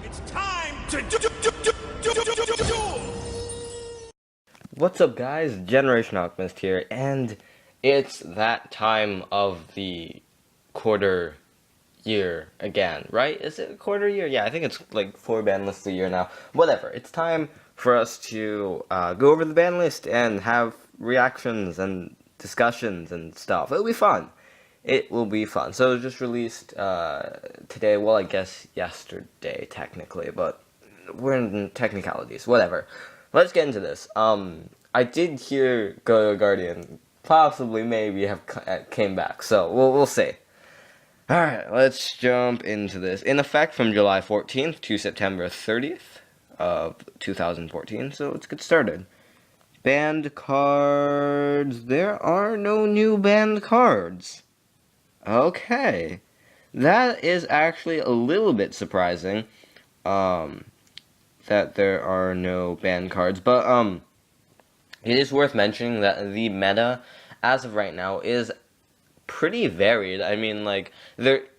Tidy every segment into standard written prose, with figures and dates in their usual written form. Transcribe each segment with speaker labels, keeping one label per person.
Speaker 1: It's time to do.
Speaker 2: What's up, guys? Generation Alchemist here, and it's that time of the quarter year again, right? Is it a quarter year? Yeah, I think it's like 4 ban lists a year now. Whatever. It's time for us to go over the ban list and have reactions and discussions and stuff. It'll be fun. It will be fun. So it was just released today. Well, I guess yesterday, technically, but we're in technicalities. Whatever. Let's get into this. I did hear Goyo Guardian possibly maybe have came back, so we'll see. Alright, let's jump into this. In effect from July 14th to September 30th of 2014, so let's get started. Banned cards. There are no new banned cards. Okay. That is actually a little bit surprising, that there are no banned cards, but, it is worth mentioning that the meta, as of right now, is pretty varied. I mean, like,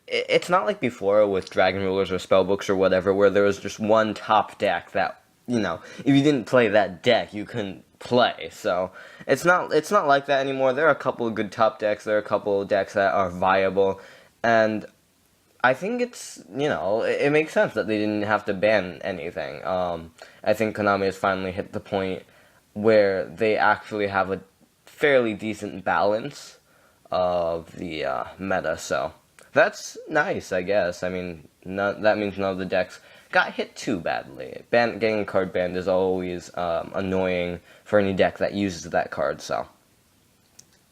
Speaker 2: it's not like before with Dragon Rulers or Spellbooks or whatever, where there was just one top deck that, you know, if you didn't play that deck, you couldn't play. So it's not like that anymore. There are a couple of good top decks. There are a couple of decks that are viable, and I think it's, you know, it makes sense that they didn't have to ban anything. I think Konami has finally hit the point where they actually have a fairly decent balance of the meta, so that's nice, I guess. I mean, that means none of the decks got hit too badly. Getting a card banned is always annoying for any deck that uses that card, so.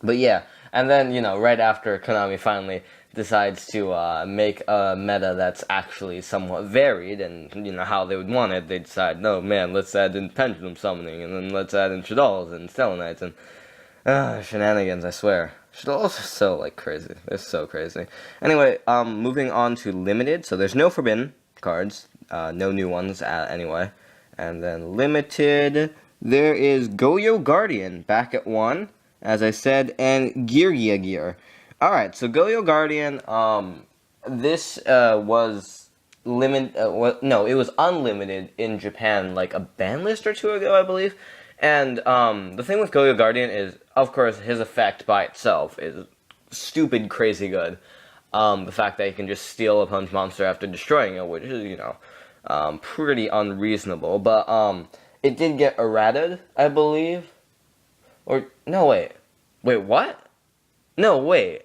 Speaker 2: But yeah, and then, you know, right after Konami finally decides to make a meta that's actually somewhat varied, and, you know, how they would want it, they decide, no, man, let's add in Pendulum Summoning, and then let's add in Shaddolls and Stellanites, and, shenanigans, I swear. Shaddolls are so, like, crazy. They're so crazy. Anyway, moving on to Limited, so there's no Forbidden cards, no new ones, anyway, and then Limited, there is Goyo Guardian, back at 1, as I said, and Geargiagear. Alright, so Goyo Guardian, this was it was unlimited in Japan like a ban list or two ago, I believe. And the thing with Goyo Guardian is, of course, his effect by itself is stupid crazy good. The fact that he can just steal a punch monster after destroying it, which is, you know, pretty unreasonable. But it did get errated, I believe. Or, no, wait. Wait, what? No, wait.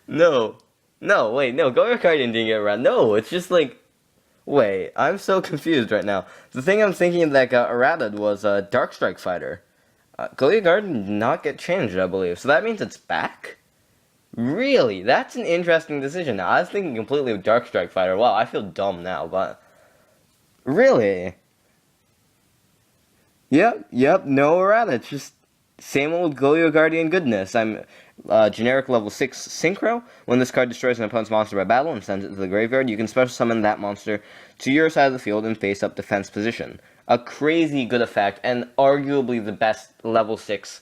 Speaker 2: No, wait, no, Goyo Guardian didn't get around. No, it's just like, wait, I'm so confused right now. The thing I'm thinking that got errated was Dark Strike Fighter. Goyo Guardian did not get changed, I believe. So that means it's back? Really? That's an interesting decision. Now, I was thinking completely of Dark Strike Fighter. Wow, I feel dumb now, but really? Yep, no errata. It's just same old Goyo Guardian goodness. I'm generic level 6 Synchro. When this card destroys an opponent's monster by battle and sends it to the graveyard, you can special summon that monster to your side of the field in face-up defense position. A crazy good effect, and arguably the best level 6,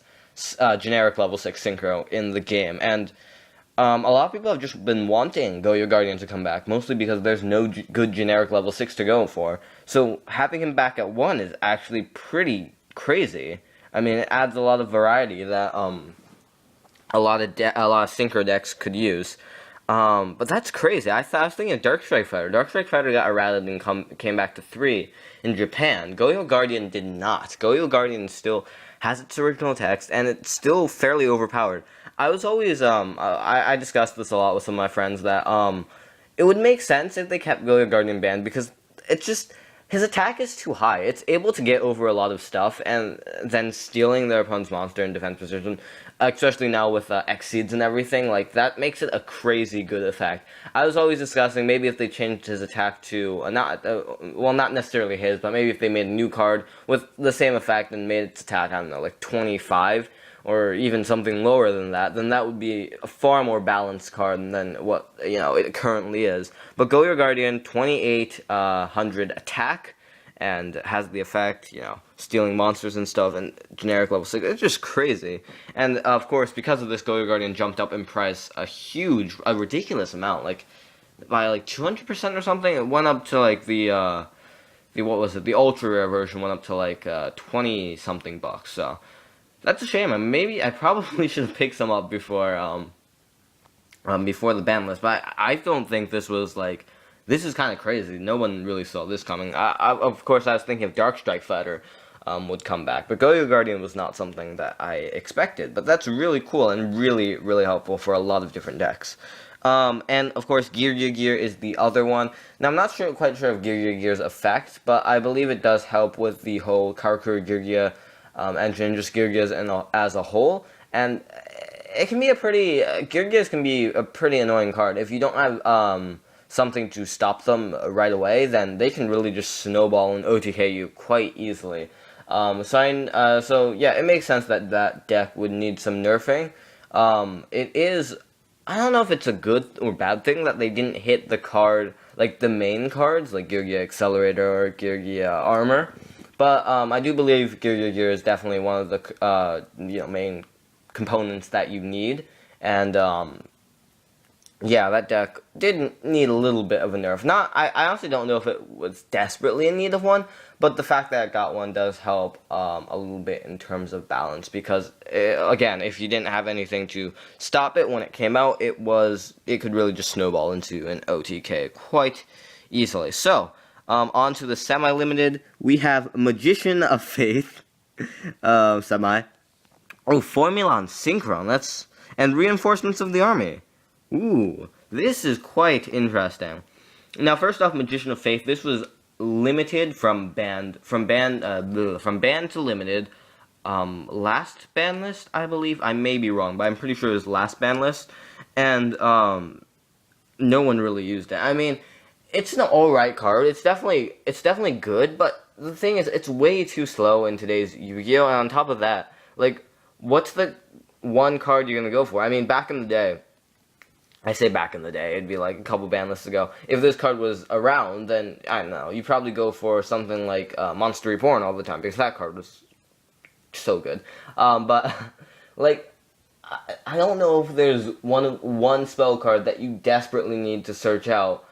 Speaker 2: generic level 6 Synchro in the game. And a lot of people have just been wanting Goyo Guardian to come back, mostly because there's no good generic level 6 to go for. So having him back at 1 is actually pretty crazy. I mean, it adds a lot of variety that a lot of Synchro decks could use. But that's crazy. I was thinking of Dark Strike Fighter. Dark Strike Fighter got errated and came back to 3 in Japan. Goyo Guardian did not. Goyo Guardian still has its original text, and it's still fairly overpowered. I was always, I discussed this a lot with some of my friends, that, it would make sense if they kept Goyo Guardian banned, because it's just, his attack is too high. It's able to get over a lot of stuff, and then stealing their opponent's monster in defense position, especially now with X-Seeds and everything, like, that makes it a crazy good effect. I was always discussing maybe if they changed his attack to, not necessarily his, but maybe if they made a new card with the same effect and made its attack, I don't know, like 25, or even something lower than that, then that would be a far more balanced card than what, you know, it currently is. But Goyo Guardian, 2800 attack, and has the effect, you know, stealing monsters and stuff, and generic level 6, it's just crazy. And, of course, because of this, Goyo Guardian jumped up in price a ridiculous amount, like, by like 200% or something. It went up to like what was it? The ultra rare version went up to like 20 something bucks. So that's a shame. Maybe I probably should have picked some up before the ban list, but I don't think this was like, this is kind of crazy. No one really saw this coming. Of course, I was thinking if Dark Strike Fighter would come back, but Goyo Guardian was not something that I expected. But that's really cool and really, really helpful for a lot of different decks. And of course, Geargiagear is the other one. Now, I'm not quite sure of Geargiagear's effect, but I believe it does help with the whole Karakuri Geargia engine, just Geargias as a whole. And it can be Geargias can be a pretty annoying card. If you don't have something to stop them right away, then they can really just snowball and OTK you quite easily. So yeah, it makes sense that that deck would need some nerfing. It is, I don't know if it's a good or bad thing that they didn't hit the card, like the main cards, like Geargia Accelerator or Geargia Armor. But I do believe Geargiagear is definitely one of the main components that you need, and yeah, that deck did need a little bit of a nerf. I honestly don't know if it was desperately in need of one, but the fact that it got one does help a little bit in terms of balance, because again, if you didn't have anything to stop it when it came out, it could really just snowball into an OTK quite easily. So on to the semi-limited, we have Magician of Faith, semi. Oh, Formulon Synchron, and Reinforcements of the Army. Ooh, this is quite interesting. Now, first off, Magician of Faith, this was limited from banned to limited, last ban list, I believe. I may be wrong, but I'm pretty sure it was last ban list, and no one really used it. I mean, it's an alright card. It's definitely good, but the thing is, it's way too slow in today's Yu-Gi-Oh! And on top of that, like, what's the one card you're gonna go for? I mean, back in the day, I say back in the day, it'd be like a couple ban lists ago. If this card was around, then, I don't know, you probably go for something like Monster Reborn all the time, because that card was so good. But, like, I don't know if there's one spell card that you desperately need to search out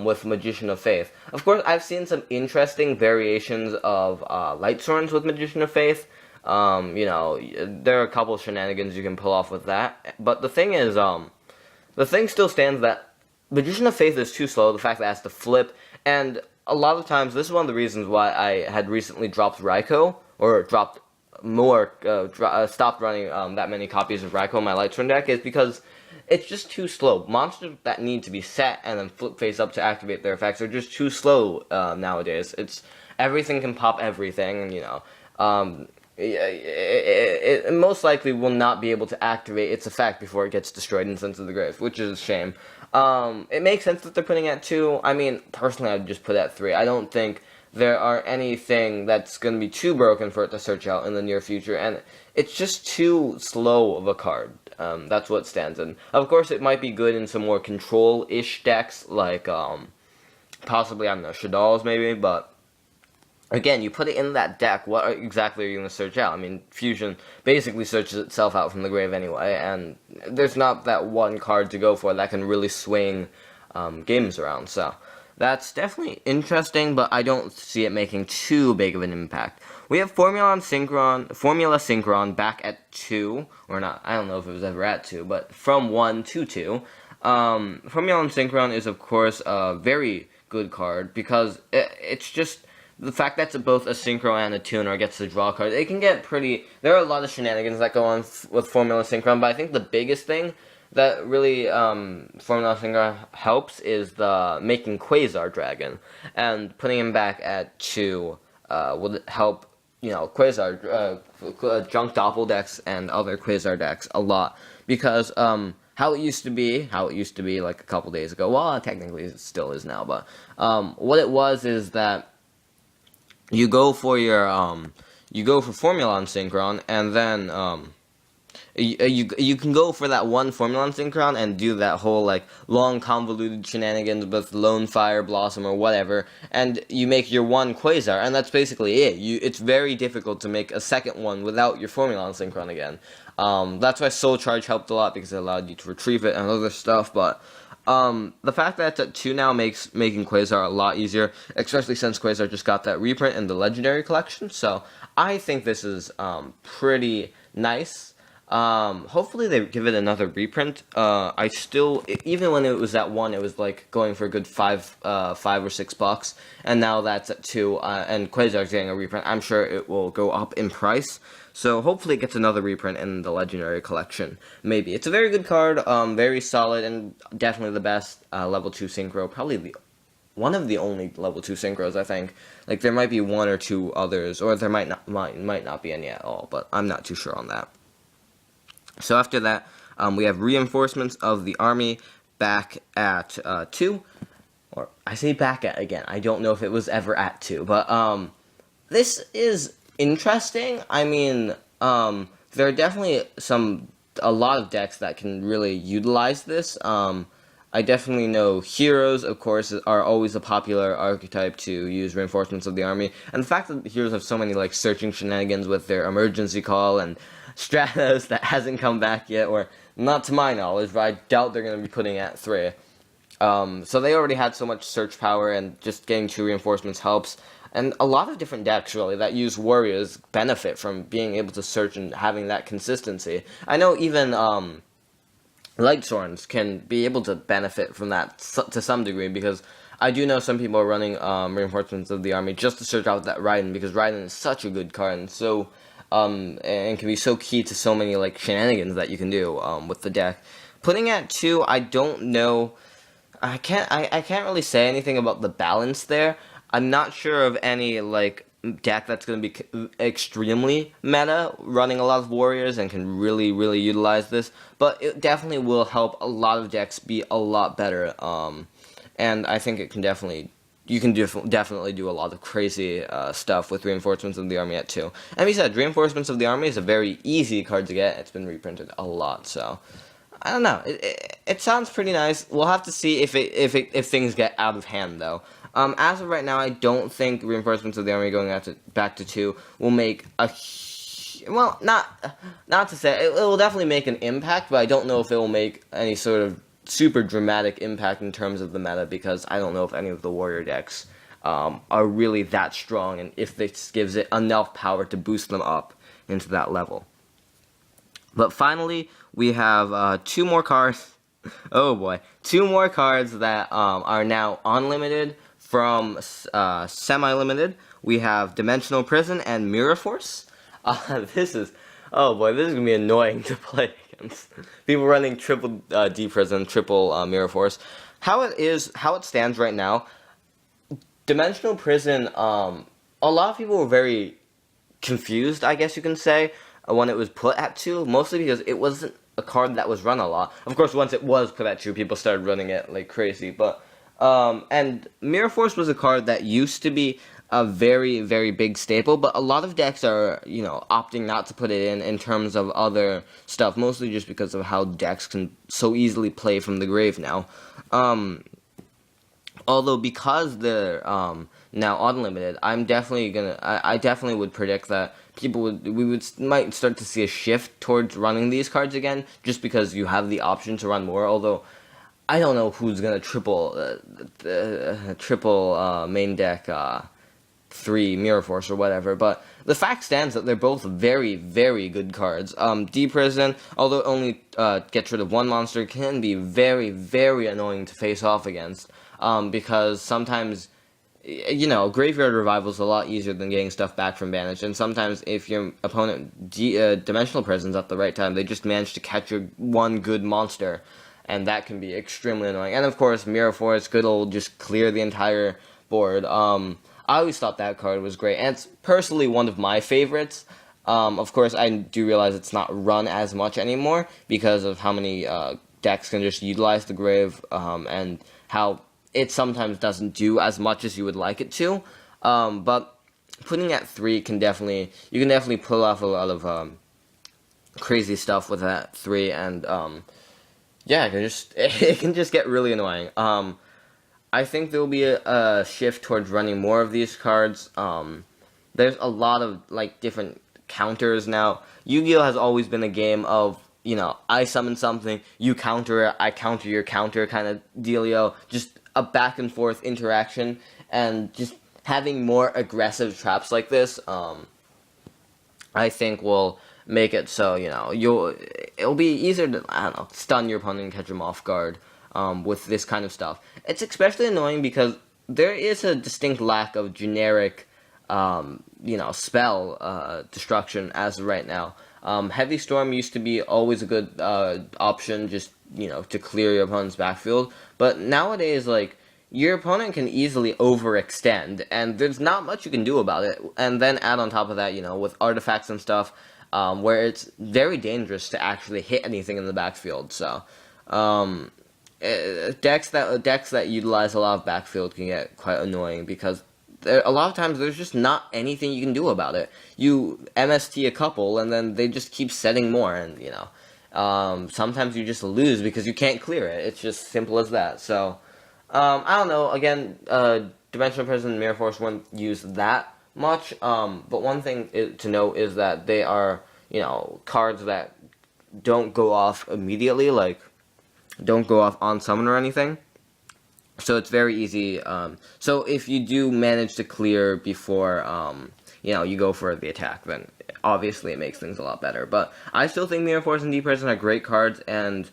Speaker 2: with Magician of Faith. Of course, I've seen some interesting variations of Light Swords with Magician of Faith. There are a couple of shenanigans you can pull off with that. But the thing is, the thing still stands that Magician of Faith is too slow, the fact that it has to flip, and a lot of times, this is one of the reasons why I had recently dropped Raikou, or dropped more, stopped running that many copies of Raikou in my Lightsworn deck, is because it's just too slow. Monsters that need to be set and then flip face up to activate their effects are just too slow nowadays. Everything can pop everything, it most likely will not be able to activate its effect before it gets destroyed and sent to the grave, which is a shame. It makes sense that they're putting it at 2. I mean, personally, I'd just put it at 3. I don't think there are anything that's going to be too broken for it to search out in the near future, and it's just too slow of a card. That's what stands in. Of course, it might be good in some more control-ish decks, like, possibly, I don't know, Shadal's maybe, but again, you put it in that deck, what exactly are you going to search out? I mean, Fusion basically searches itself out from the grave anyway, and there's not that one card to go for that can really swing games around, so that's definitely interesting, but I don't see it making too big of an impact. We have Formula Synchron back at 2, or not, I don't know if it was ever at 2, but from 1 to 2. Formula Synchron is, of course, a very good card, because it's just the fact that it's both a Synchro and a tuner gets to draw cards. It can get pretty, there are a lot of shenanigans that go on with Formula Synchron, but I think the biggest thing that really Formula Synchron helps is the making Quasar Dragon, and putting him back at 2 would help, Quasar, Junk Doppel decks and other Quasar decks a lot, because how it used to be like a couple days ago, well, technically it still is now, but what it was is that you go for Formula Synchron, and then you can go for that one Formula Synchron and do that whole like long convoluted shenanigans with Lone Fire Blossom or whatever, and you make your one Quasar, and that's basically it. It's very difficult to make a second one without your Formula Synchron again. That's why Soul Charge helped a lot, because it allowed you to retrieve it and other stuff, but The fact that it's at 2 now makes making Quasar a lot easier, especially since Quasar just got that reprint in the Legendary Collection, so I think this is pretty nice. Hopefully they give it another reprint. I still, even when it was at 1, it was like going for a good $5 or $6, and now that's at 2, and Quasar's getting a reprint. I'm sure it will go up in price. So hopefully it gets another reprint in the Legendary Collection. Maybe. It's a very good card, very solid, and definitely the best level 2 Synchro. Probably one of the only level 2 Synchros, I think. Like, there might be 1 or 2 others, or there might not be any at all, but I'm not too sure on that. So after that, we have Reinforcements of the Army back at 2. Or, I say back at again. I don't know if it was ever at 2, but this is interesting. I mean, there are definitely a lot of decks that can really utilize this. I definitely know heroes, of course, are always a popular archetype to use Reinforcements of the Army. And the fact that heroes have so many, like, searching shenanigans with their emergency call and Stratos that hasn't come back yet, or not to my knowledge, but I doubt they're going to be putting at 3. So they already had so much search power, and just getting 2 reinforcements helps. And a lot of different decks, really, that use warriors benefit from being able to search and having that consistency. I know even Lightsworns can be able to benefit from that to some degree, because I do know some people are running Reinforcements of the Army just to search out that Raiden, because Raiden is such a good card, and so and can be so key to so many, like, shenanigans that you can do with the deck. Putting at 2, I don't know. I can't really say anything about the balance there. I'm not sure of any, like, deck that's going to be extremely meta, running a lot of warriors and can really, really utilize this. But it definitely will help a lot of decks be a lot better. And I think it can definitely, you can definitely do a lot of crazy stuff with Reinforcements of the Army at 2. And besides, Reinforcements of the Army is a very easy card to get. It's been reprinted a lot, so I don't know. It sounds pretty nice. We'll have to see if things get out of hand, though. As of right now, I don't think Reinforcements of the Army going back to 2 will make a... Well, not to say... It will definitely make an impact, but I don't know if it will make any sort of super dramatic impact in terms of the meta, because I don't know if any of the warrior decks are really that strong, and if this gives it enough power to boost them up into that level. But finally, we have 2 more cards. Oh boy. 2 more cards that are now unlimited from semi-limited. We have Dimensional Prison and Mirror Force. This is going to be annoying to play against. People running triple D Prison, triple Mirror Force. How it stands right now, Dimensional Prison, a lot of people were very confused, I guess you can say, when it was put at 2, mostly because it wasn't a card that was run a lot. Of course, once it was put at 2, people started running it like crazy, but and Mirror Force was a card that used to be a very, very big staple, but a lot of decks are, opting not to put it in terms of other stuff, mostly just because of how decks can so easily play from the grave now. Although, because they're now unlimited, I definitely would predict that might start to see a shift towards running these cards again, just because you have the option to run more. Although I don't know who's gonna triple main deck 3 Mirror Force or whatever, but the fact stands that they're both very, very good cards. D Prison, although it only gets rid of 1 monster, can be very, very annoying to face off against, because sometimes, Graveyard Revival is a lot easier than getting stuff back from Banished, and sometimes if your opponent Dimensional Prisons at the right time, they just manage to catch your 1 good monster, and that can be extremely annoying. And of course, Mirror Force, good old, just clear the entire board. I always thought that card was great, and it's personally one of my favorites. Of course, I do realize it's not run as much anymore because of how many decks can just utilize the grave, and how it sometimes doesn't do as much as you would like it to. But putting at 3 you can definitely pull off a lot of crazy stuff with that 3, and yeah, it can just get really annoying. I think there will be a shift towards running more of these cards. There's a lot of different counters now. Yu-Gi-Oh has always been a game of you know, I summon something, you counter it, I counter your counter kind of dealio. Just a back and forth interaction, and just having more aggressive traps like this, I think will make it so, you know, it'll be easier to, I don't know, stun your opponent and catch them off guard, with this kind of stuff. It's especially annoying because there is a distinct lack of generic, you know, spell, destruction as of right now. Heavy Storm used to be always a good, option, just, you know, to clear your opponent's backfield, but nowadays, like, your opponent can easily overextend, and there's not much you can do about it. And then add on top of that, you know, with artifacts and stuff, where it's very dangerous to actually hit anything in the backfield. So, decks that utilize a lot of backfield can get quite annoying because a lot of times there's just not anything you can do about it. You MST a couple, and then they just keep setting more, and you know, sometimes you just lose because you can't clear it. It's just simple as that. So. I don't know, again, Dimensional Prison and Mirror Force won't use that much, but one thing to note is that they are, you know, cards that don't go off immediately, like, don't go off on summon or anything, so it's very easy, so if you do manage to clear before, you know, you go for the attack, then obviously it makes things a lot better, but I still think Mirror Force and Deep Prison are great cards, and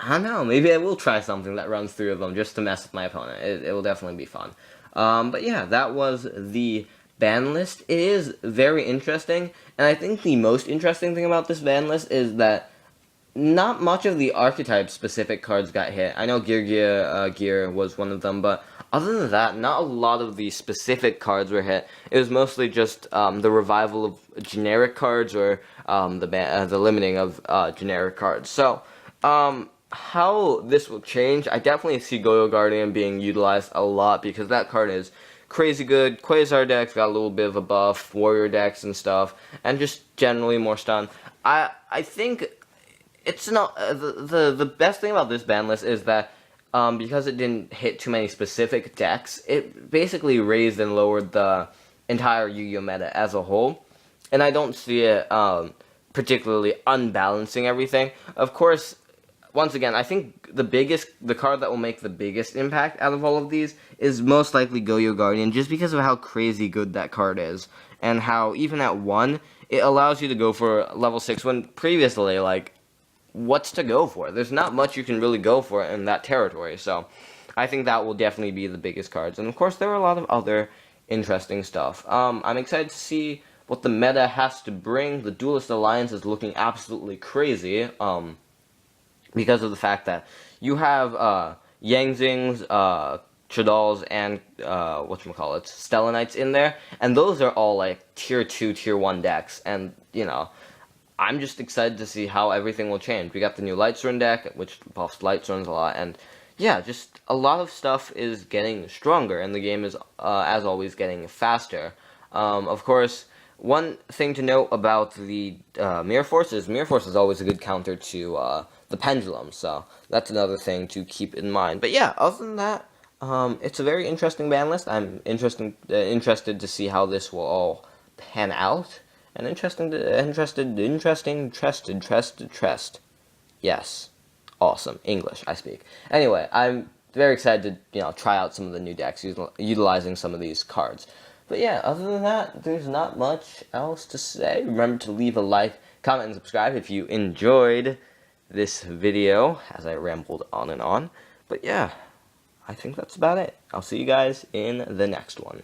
Speaker 2: I don't know, maybe I will try something that runs through of them just to mess with my opponent. It will definitely be fun. But yeah, that was the ban list. It is very interesting, and I think the most interesting thing about this ban list is that not much of the archetype-specific cards got hit. I know Geargiagear was one of them, but other than that, not a lot of the specific cards were hit. It was mostly just the revival of generic cards or the limiting of generic cards. So, how this will change, I definitely see Goyo Guardian being utilized a lot because that card is crazy good. Quasar decks got a little bit of a buff, warrior decks and stuff, and just generally more stun. I think it's not the best thing about this ban list is that because it didn't hit too many specific decks, it basically raised and lowered the entire Yu-Gi-Oh meta as a whole, and I don't see it particularly unbalancing everything. Of course, once again, I think the card that will make the biggest impact out of all of these is most likely Goyo Guardian, just because of how crazy good that card is, and how even at 1, it allows you to go for level 6 when previously, like, what's to go for? There's not much you can really go for in that territory, so I think that will definitely be the biggest cards. And of course, there are a lot of other interesting stuff. I'm excited to see what the meta has to bring. The Duelist Alliance is looking absolutely crazy, because of the fact that you have Yangzings, Chadals, and whatchamacallit, Stellanites in there, and those are all like tier 2, tier 1 decks, and you know, I'm just excited to see how everything will change. We got the new Lightsworn deck, which buffs Lightsworns a lot, and yeah, just a lot of stuff is getting stronger, and the game is, as always, getting faster. Of course, one thing to note about the Mirror Force is always a good counter to the Pendulum, so that's another thing to keep in mind. But yeah, other than that, it's a very interesting ban list. I'm interested to see how this will all pan out, and interested. Yes, awesome English I speak. Anyway, I'm very excited to, you know, try out some of the new decks utilizing some of these cards. But yeah, other than that, there's not much else to say. Remember to leave a like, comment, and subscribe if you enjoyed this video, as I rambled on and on. But yeah, I think that's about it. I'll see you guys in the next one.